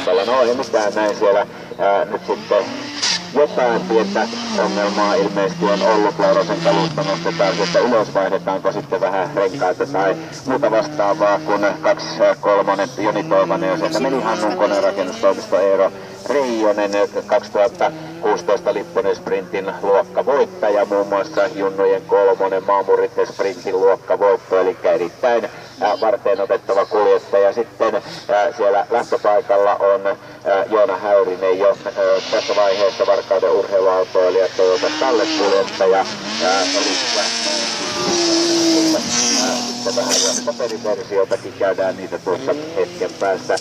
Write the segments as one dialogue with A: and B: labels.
A: kalustalla. No ei mitään, näin siellä nyt sitten jotain pientä ongelmaa ilmeisesti on ollut. Laurosen kalusta nostetaan sieltä ylös, vaihdetaanko sitten vähän renkaita tai muuta vastaavaa, kun 2-3 Joni Toivanen ja sieltä meni Hannun konerakennustoimisto Eero Reijonen, 2016 Lipponen Sprintin luokkavoittaja, muun muassa junnujen 3 Maamuritten Sprintin luokkavoitto, eli erittäin varteen otettava kuljettaja. Sitten siellä lähtöpaikalla on Joona Häyrinen jo tässä vaiheessa Varkauden urheiluautoilija Toyota tallekuljettaja. Sitten vähän jo paperiversioitakin käydään niitä tuossa hetken päästä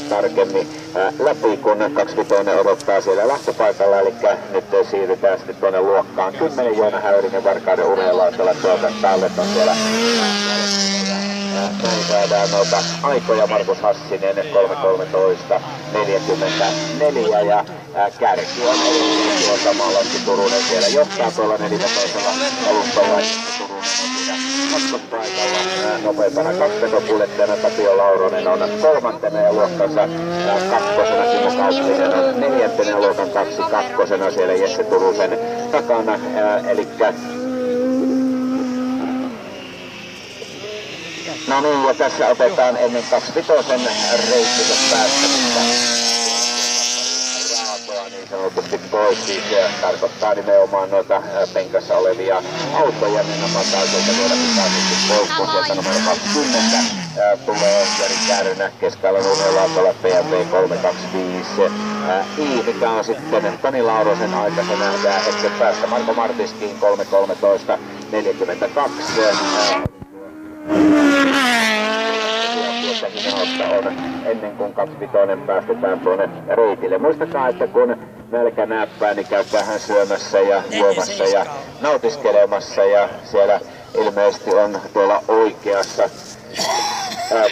A: tarkemmin läpi, kun 25 odottaa siellä lähtöpaikalla, eli nyt siirrytään sitten tuonne luokkaan 10. Joona Häyrinen Varkauden urheiluautoilla Toyota tallet on siellä. Näin saadaan noita aikoja. Markus Hassinen 3.13.44 ja kärki on tuolta Maalantti Turunen siellä johtaa tuolla 14. kalustalla. Turunen on siinä kakkospaikalla nopeampana kaksvetokuljettajana. Tapio Lauronen on 3. ja luokkansa 2. Timo Kauppinen on 4. ja luokan 2 kakkosena siellä Jesse Turusen takana. Elikkä no niin, ja tässä otetaan ennen 25 reittisen päästämistä raatoa niin sanotusti pois. Siis tarkoittaa nimenomaan noita penkassa olevia autoja, niin napataan sieltä vielä pikaisesti pois, kun sieltä numero 20 tulee Jari Kärnä Keskialan urheiluautolla BMW 325 I, mikä on sitten Toni Laurosen aika, se nähdään hetken päästä. Marko Martiskiin 3.13.42. On ennen kuin 25 päästetään tuonne reitille. Muistakaa, että kun nälkä näppää, niin käykäähän syömässä ja juomassa ja nautiskelemassa. Ja siellä ilmeisesti on tuolla oikeassa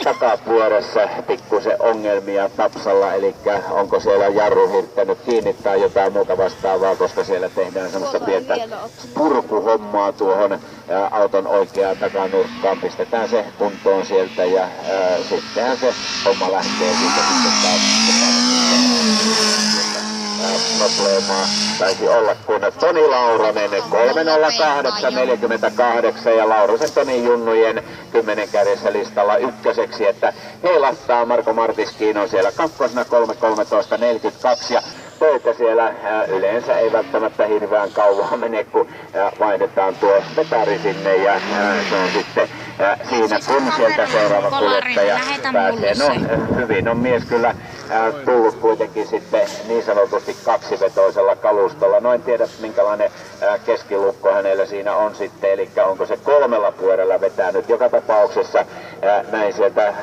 A: takapuolessa pikkusen ongelmia Tapsalla, eli onko siellä jarru hirttänyt kiinni tai jotain muuta vastaavaa, koska siellä tehdään semmoista pientä purkuhommaa tuohon auton oikeaan takanurkkaan, pistetään se kuntoon sieltä ja sittenhän se homma lähtee siitä sitten taas. Probleemaa taisi olla, kun Toni Lauronen 3.08.48 ja Laurosen Toni junnujen 10 kärjessä listalla ykköseksi, että heilahtaa. Marko Martiskiin on siellä kakkosena 3.13.42 ja töitä siellä yleensä ei välttämättä hirveän kauan mene, kun vaihdetaan tuo vetari sinne ja se on sitten siinä, kun sieltä seuraava kuljettaja pääsee. No hyvin on mies kyllä tullut kuitenkin sitten niin sanotusti kaksivetoisella kalustolla. No en tiedä minkälainen keskilukko hänellä siinä on sitten, eli onko se 3 pyörällä vetänyt. Joka tapauksessa näin sieltä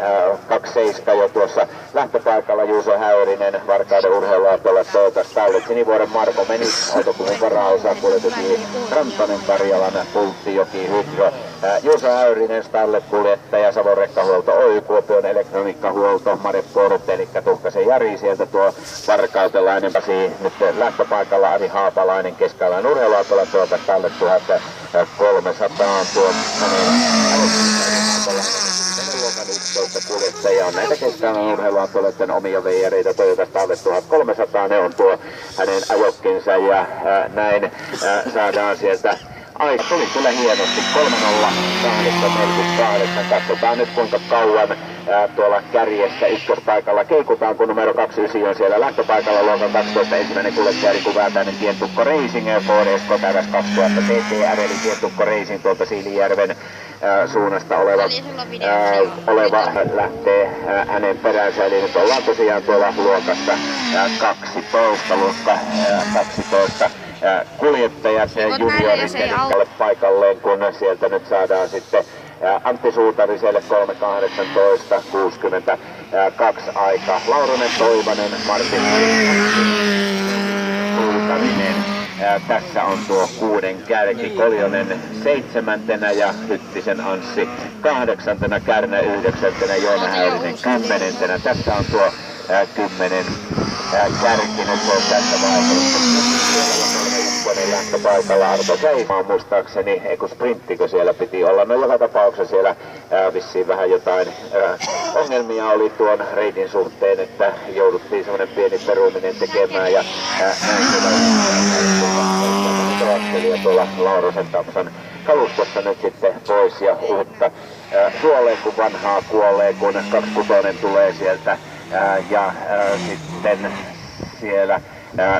A: 27 jo tuossa lähtöpaikalla Juuso Häyrinen Varkauden urheiluautolla Toyota tallet. Sinivuoren Marko meni autokuvun varaosa kuljetutiin Rantanen Karjalan Pulttijoki Hydro. Juuso Häyrinen Stallet-kuljettaja, Savon rekkahuolto Oy, Kuopion elektroniikkahuolto, Mare Port, eli Tuhkasen Jari sieltä tuo varkautelainen Pasi nyt lähtöpaikalla, Ari Haapalainen Keskialan urheiluautolla tuota Stallet 1300 tuo luokan 11 kuljettaja on näitä Keskialan urheiluautoilijoiden omia veijareita Toyota Stallet 1300, ne on tuo hänen ajokkinsa ja näin saadaan sieltä. Ai, tuli kyllä hienosti. 3.08.48. Katsotaan nyt kuinka kauan tuolla kärjessä ykköspaikalla keikutaan, kun numero 29 on siellä lähtöpaikalla luokan 12 ensimmäinen kuljettaja Riku Väätäinen Tientukko Racing Ford Escort RS 2000 TTR eli Tientukko Racing tuolta Siilijärven suunnasta oleva lähtee hänen peräänsä, eli nyt ollaan tosiaan tuolla luokassa 12, luokka 12. Kuljettajat ja juniorit paikalleen, kun sieltä nyt saadaan sitten Antti Suutariselle 3.18.62 aika. Lauronen Toivanen, Martin Suutarinen. Tässä on tuo 6 kärki, Koljonen 7. ja Hyttisen Anssi 8. Kärnä 9. Joona Häyrinen 10. Tässä on tuo 10 kärki nyt on tässä vaiheessa. Kakkonen lähtöpaikalla Arto Säimaa muistaakseni, eiku sprinttikö siellä piti olla. No joka tapauksessa siellä vissiin vähän jotain ongelmia oli tuon reitin suhteen, että jouduttiin semmoinen pieni peruminen tekemään ja näin siellä tuolla Laurosen Tapsan kalustossa nyt sitten pois ja uutta suoleen kun vanhaa kuolee, kun 26 tulee sieltä ja sitten siellä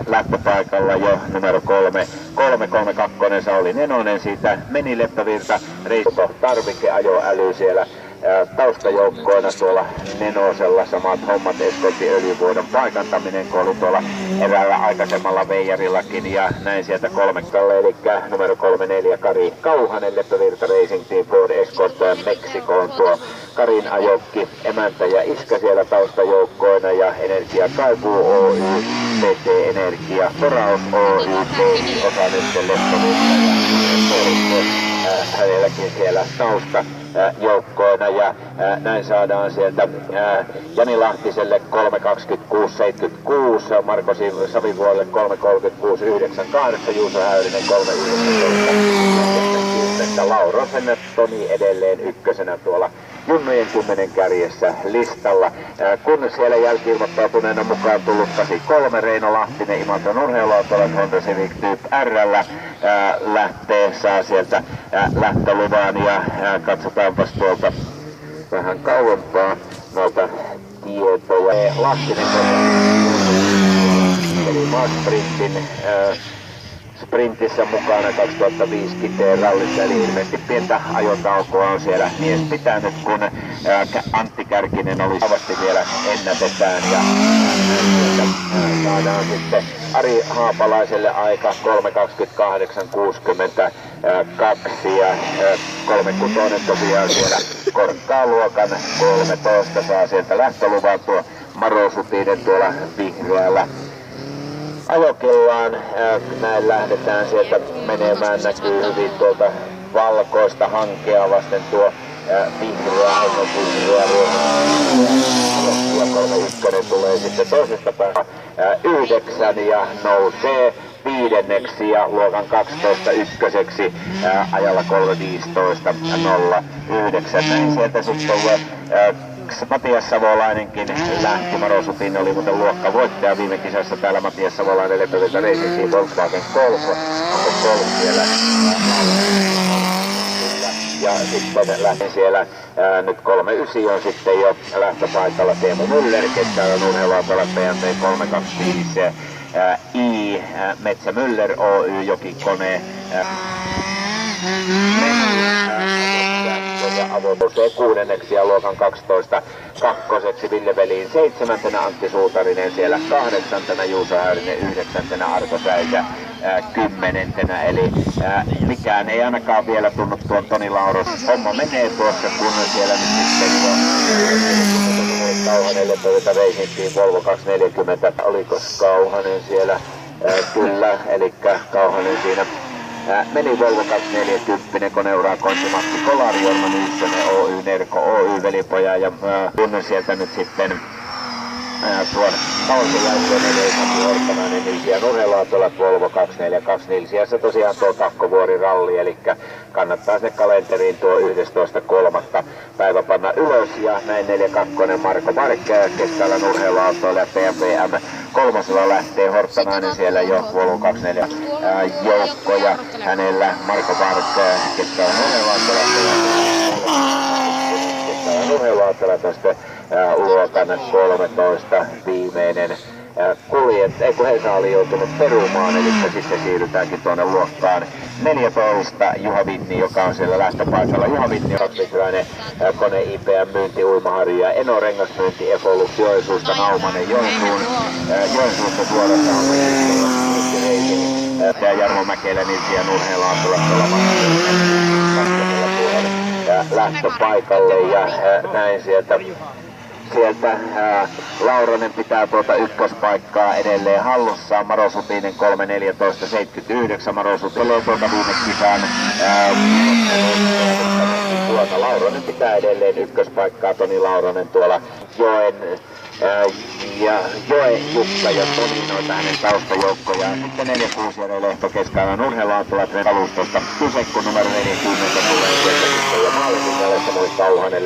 A: lähtöpaikalla jo numero 332 Sauli Nenonen, siitä meni Leppävirta Reisto tarvikeajoäly siellä taustajoukkoina tuolla Nenosella, samat hommat Eskoltin öljyvuodon paikantaminen kun oli tuolla eräällä aikaisemmalla veijarillakin ja näin sieltä kolmekalle, eli numero 34 Kari Kauhanen Leppävirta Racing Team Ford Escort Meksikoon tuo Karin ajokki, emäntä ja iskä siellä taustajoukkoina ja Energia Kaipuu Oy, TT Energia, Poraus Oy, TI Osaamisten Leppävirta ja hänelläkin siellä taustajoukkoina ja näin saadaan sieltä Jani Lahtiselle 3.26.76, Marko Savivuorelle 3.36.98, Juuso Häyrinen 3.19.10, Laurosen Toni edelleen ykkösenä tuolla junnojen 10 kärjessä listalla. Kun siellä jälki-ilmoittautuneena mukaan tullut 83 Reino Lahtinen Imatran urheiluautolla Honda Civic Type R:llä lähtee, saa sieltä lähtöluvan ja katsotaanpas tuolta vähän kauempaa noita tietoja. Lahtinen eli Maasprintin sprintissä mukana 2005 Kiteen-rallissa, eli ilmeisesti pientä ajotaukoa on siellä mies pitänyt, kun Antti Kärkinen oli vahvasti vielä ennätetään ja saadaan sitten Ari Haapalaiselle aika 3.28.62 ja 36 tosiaan siellä korkkaa luokan 13 saa sieltä lähtöluvan tuo Maro Sutinen tuolla vihreällä ajokellaan. Näin lähdetään sieltä menemään, näkyy hyvin tuolta valkoista hankea vasten tuo vihreä ja 31 tulee sitten toisesta päästä 9 ja nousee viidenneksi ja luokan 12 ykköseksi ajalla 3.15.09. Näin sieltä sitten Matias Savolainenkin lähti. Maro Sutin oli muuten luokkavoittaja viime kisassa täällä. Matias Savolainen Leppävirta Racing Team Volkswagen Golf. Onko Golf siellä? Ja sitten lähti siellä nyt 39 on sitten jo lähtöpaikalla Teemu Müller, keskellä urheiluautolla PMP 325 I Metsä Müller Oy Jokikone ja avoitusee 6. ja luokan 12 kakkoseksi Ville Velin 7. Antti Suutarinen siellä 8. Juuso Häyrinen 9. Arto Säisä 10. Eli mikään ei ainakaan vielä tunnu tuon Toni Lauros. Homma menee tuossa, kun siellä nyt sitten jo Kauhanen Leppävirta Racing Team Volvo 240. Oliko Kauhanen siellä? Kyllä, eli Kauhanen siinä meni Volvo 240, koneurakointi Matti Kolari, Jorma Nyssonen Oy, Nerko Oy, velipoja ja tunnen sieltä nyt sitten tuon kausen jälkeen Elisabeth Horttanainen Nilsiän urheiluautolla Volvo 2424 Nilsiässä tosiaan tuo Takkovuori ralli, eli kannattaa se kalenteriin tuo 11.3. päivä panna ylös ja näin 42 Marko Mark keskellä urheiluautoilla ja PMPM 3. lähtee Horttanainen siellä jo Volvo 24 joukkoja hänellä Marko Mark keskellä urheiluautoilla tästä luokan 13 viimeinen kun Hesa oli joutunut perumaan, eli sitten siirrytäänkin tuonne luokkaan 14 Juha Vinni, joka on siellä lähtöpaikalla. Juha Vinni on 2-metriläinen kone IPM myynti Uimaharju ja Eno rengasmyynti Efolux Joensuusta Naumanen Joensuusta suorassa on ja Jarmo Mäkelä Nilsiän urheiluautolla lähtöpaikalle ja näin sieltä Lauronen pitää tuota ykköspaikkaa edelleen hallussaan. Maro Sutinen 3.14.79. Maro Sutinen tuolta viime kisaan. Lauronen pitää edelleen ykköspaikkaa. Toni Lauronen tuolla joen ja Joe, Jukka ja Tonino hänen taustajoukkoja. Sitten 46 ja Lehto Keskalan urheiluautolla kalustosta. Kysekko numero 40 tulee sieltä sitten ja maalin sisällä Samuel Kauhanen.